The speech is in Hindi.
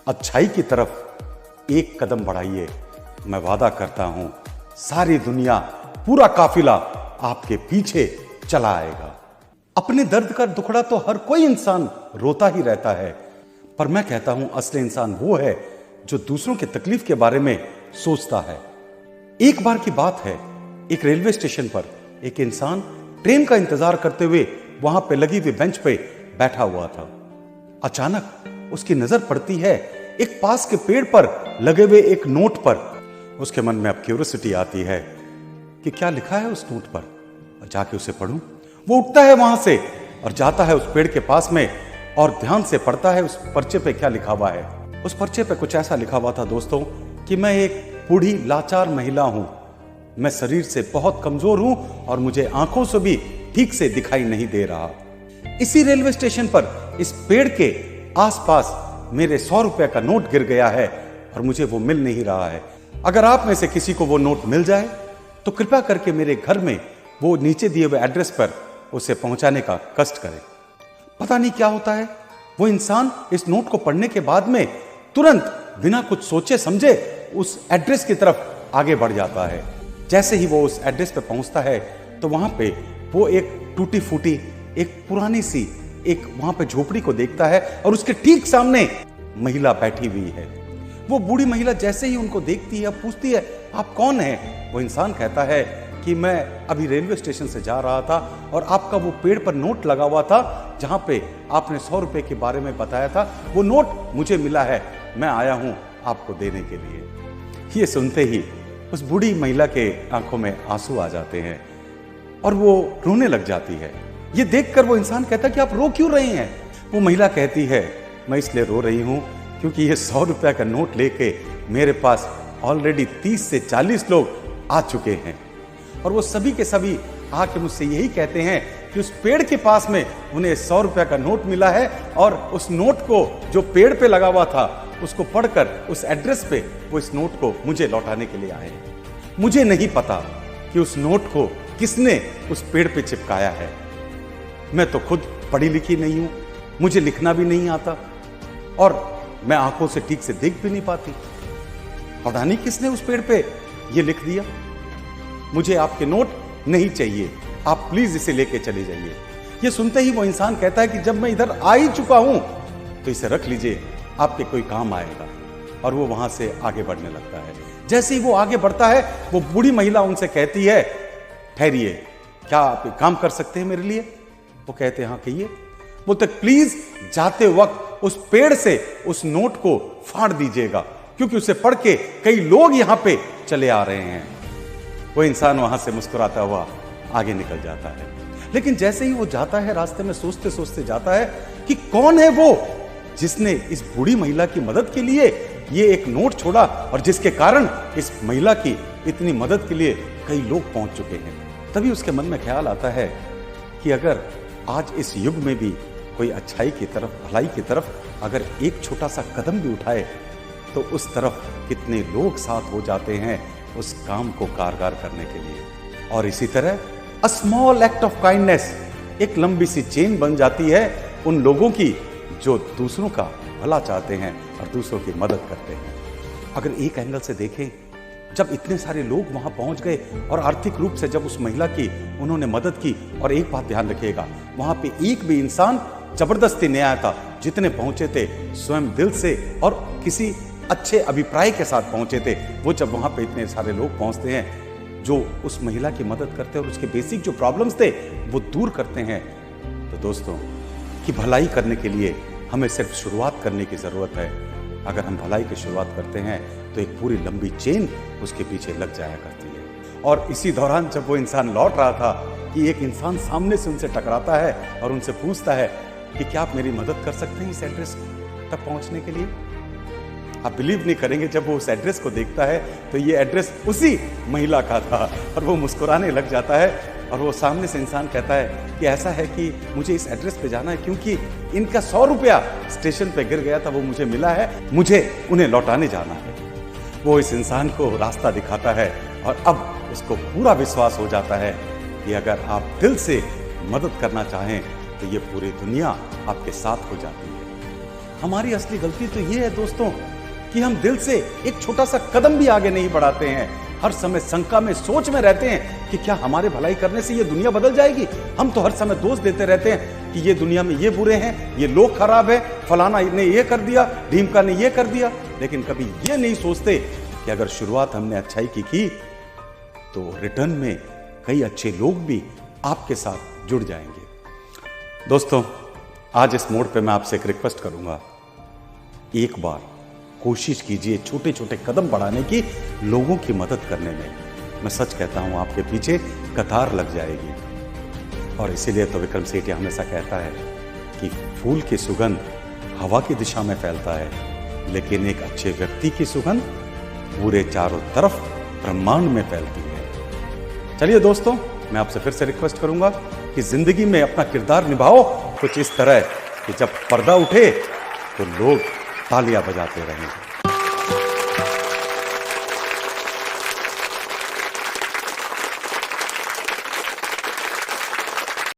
अच्छाई की तरफ एक कदम बढ़ाइए। मैं वादा करता हूं सारी दुनिया, पूरा काफिला आपके पीछे चला आएगा। अपने दर्द का दुखड़ा तो हर कोई इंसान रोता ही रहता है, पर मैं कहता हूं असली इंसान वो है जो दूसरों की तकलीफ के बारे में सोचता है। एक बार की बात है, एक रेलवे स्टेशन पर एक इंसान ट्रेन का इंतजार करते हुए वहां पे लगी हुई बेंच पे बैठा हुआ था। अचानक उसकी नजर पड़ती है एक पास के पेड़ पर लगे हुए एक नोट पर। उसके मन में अब क्यूरियोसिटी आती है कि क्या लिखा है उस नोट पर, और जाके उसे पढ़ूं। वो उठता है वहां से और जाता है उस पेड़ के पास में और ध्यान से पढ़ता है उस पर्चे पे क्या लिखा हुआ है। उस पर्चे पे कुछ ऐसा लिखा हुआ था दोस्तों कि मैं एक बूढ़ी लाचार महिला हूं, मैं शरीर से बहुत कमजोर हूं और मुझे आंखों से भी ठीक से दिखाई नहीं दे रहा। इसी रेलवे स्टेशन पर इस पेड़ के आसपास मेरे 100 रुपए का नोट गिर गया है और मुझे वो मिल नहीं रहा है। अगर आप में से किसी को वो नोट मिल जाए तो कृपया करके मेरे घर में वो नीचे दिए हुए एड्रेस पर उसे पहुंचाने का कष्ट करें। पता नहीं क्या होता है, वो इंसान इस नोट को पढ़ने के बाद में तुरंत बिना कुछ सोचे समझे उस एड्रेस की तरफ आगे बढ़ जाता है। जैसे ही वो उस एड्रेस पे पहुंचता है तो वहां पे वो एक टूटी फूटी, एक पुरानी सी एक वहां पे झोपड़ी को देखता है और उसके ठीक सामने महिला बैठी हुई है। वो बूढ़ी महिला जैसे ही उनको देखती है पूछती है, आप कौन हैं? वो इंसान कहता है कि मैं अभी रेलवे स्टेशन से जा रहा था और आपका वो पेड़ पर नोट लगा हुआ था जहां पे आपने 100 रुपए के बारे में बताया था, वो नोट मुझे मिला है, मैं आया हूं आपको देने के लिए। ये सुनते ही उस बूढ़ी महिला के आंखों में आंसू आ जाते हैं और वो रोने लग जाती है। ये देखकर वो इंसान कहता है कि आप रो क्यों रहे हैं? वो महिला कहती है, मैं इसलिए रो रही हूं क्योंकि ये 100 रुपए का नोट लेके मेरे पास ऑलरेडी 30 से 40 लोग आ चुके हैं और वो सभी के सभी आके मुझसे यही कहते हैं कि उस पेड़ के पास में उन्हें 100 रुपए का नोट मिला है और उस नोट को जो पेड़ पे लगा हुआ था उसको पढ़कर उस एड्रेस पे वो इस नोट को मुझे लौटाने के लिए आए हैं। मुझे नहीं पता कि उस नोट को किसने उस पेड़ पे चिपकाया है। मैं तो खुद पढ़ी लिखी नहीं हूं, मुझे लिखना भी नहीं आता और मैं आंखों से ठीक से देख भी नहीं पाती। पता नहीं किसने उस पेड़ पे ये लिख दिया। मुझे आपके नोट नहीं चाहिए, आप प्लीज इसे लेके चले जाइए। ये सुनते ही वो इंसान कहता है कि जब मैं इधर आ ही चुका हूं तो इसे रख लीजिए, आपके कोई काम आएगा। और वो वहां से आगे बढ़ने लगता है। जैसे ही वो आगे बढ़ता है वो बूढ़ी महिला उनसे कहती है, ठहरिए, क्या आप एक काम कर सकते हैं मेरे लिए? वो कहते हैं हाँ कहिए। बोलते प्लीज जाते वक्त उस पेड़ से उस नोट को फाड़ दीजिएगा क्योंकि उसे पढ़ के कई लोग यहां पे चले आ रहे हैं। वो इंसान वहां से मुस्कुराता हुआ आगे निकल जाता है। लेकिन जैसे ही वो जाता है रास्ते में सोचते सोचते जाता है कि कौन है वो जिसने इस बूढ़ी महिला की मदद के लिए ये एक नोट छोड़ा और जिसके कारण इस महिला की इतनी मदद के लिए कई लोग पहुंच चुके हैं। तभी उसके मन में ख्याल आता है कि अगर आज इस युग में भी कोई अच्छाई की तरफ, भलाई की तरफ अगर एक छोटा सा कदम भी उठाए तो उस तरफ कितने लोग साथ हो जाते हैं उस काम को कारगर करने के लिए। और इसी तरह a small act of kindness एक लंबी सी चेन बन जाती है उन लोगों की जो दूसरों का भला चाहते हैं और दूसरों की मदद करते हैं। अगर एक एंगल से देखें, जब इतने सारे लोग वहां पहुंच गए और आर्थिक रूप से जब उस महिला की उन्होंने मदद की, और एक बात ध्यान रखिएगा, वहां पे एक भी इंसान जबरदस्ती नहीं आया था। जितने पहुंचे थे स्वयं दिल से और किसी अच्छे अभिप्राय के साथ पहुंचे थे। वो जब वहां पे इतने सारे लोग पहुंचते हैं जो उस महिला की मदद करते हैं और उसके बेसिक जो प्रॉब्लम्स थे वो दूर करते हैं, तो दोस्तों कि भलाई करने के लिए हमें सिर्फ शुरुआत करने की जरूरत है। अगर हम भलाई की शुरुआत करते हैं तो एक पूरी लंबी चेन उसके पीछे लग जाया करती है। और इसी दौरान जब वो इंसान लौट रहा था कि एक इंसान सामने से उनसे टकराता है और उनसे पूछता है कि क्या आप मेरी मदद कर सकते हैं इस एड्रेस तक पहुंचने के लिए? आप बिलीव नहीं करेंगे, जब वो उस एड्रेस को देखता है तो ये एड्रेस उसी महिला का था और वो मुस्कुराने लग जाता है। और वो सामने से इंसान कहता है कि ऐसा है कि मुझे इस एड्रेस पे जाना है क्योंकि इनका 100 रुपया स्टेशन पे गिर गया था, वो मुझे मिला है, मुझे उन्हें लौटाने जाना है। वो इस इंसान को रास्ता दिखाता है और अब उसको पूरा विश्वास हो जाता है कि अगर आप दिल से मदद करना चाहें तो ये पूरी दुनिया आपके साथ हो जाती है। हमारी असली गलती तो ये है दोस्तों कि हम दिल से एक छोटा सा कदम भी आगे नहीं बढ़ाते हैं। हर समय शंका में, सोच में रहते हैं कि क्या हमारे भलाई करने से ये दुनिया बदल जाएगी। हम तो हर समय दोष देते रहते हैं कि ये दुनिया में ये बुरे हैं, ये लोग खराब है, फलाना ने ये कर दिया, ढीमका ने ये कर दिया। लेकिन कभी ये नहीं सोचते कि अगर शुरुआत हमने अच्छाई की तो रिटर्न में कई अच्छे लोग भी आपके साथ जुड़ जाएंगे। दोस्तों, आज इस मोड़ पे मैं आपसे एक रिक्वेस्ट करूंगा, एक बार कोशिश कीजिए छोटे छोटे कदम बढ़ाने की, लोगों की मदद करने में। मैं सच कहता हूं, आपके पीछे कतार लग जाएगी। और इसीलिए तो विक्रम सेठिया हमेशा कहता है कि फूल की सुगंध हवा की दिशा में फैलता है, लेकिन एक अच्छे व्यक्ति की सुगंध पूरे चारों तरफ ब्रह्मांड में फैलती है। चलिए दोस्तों, मैं आपसे फिर से रिक्वेस्ट करूंगा कि जिंदगी में अपना किरदार निभाओ कुछ इस तरह कि जब पर्दा उठे तो लोग तालियां बजाते रहें।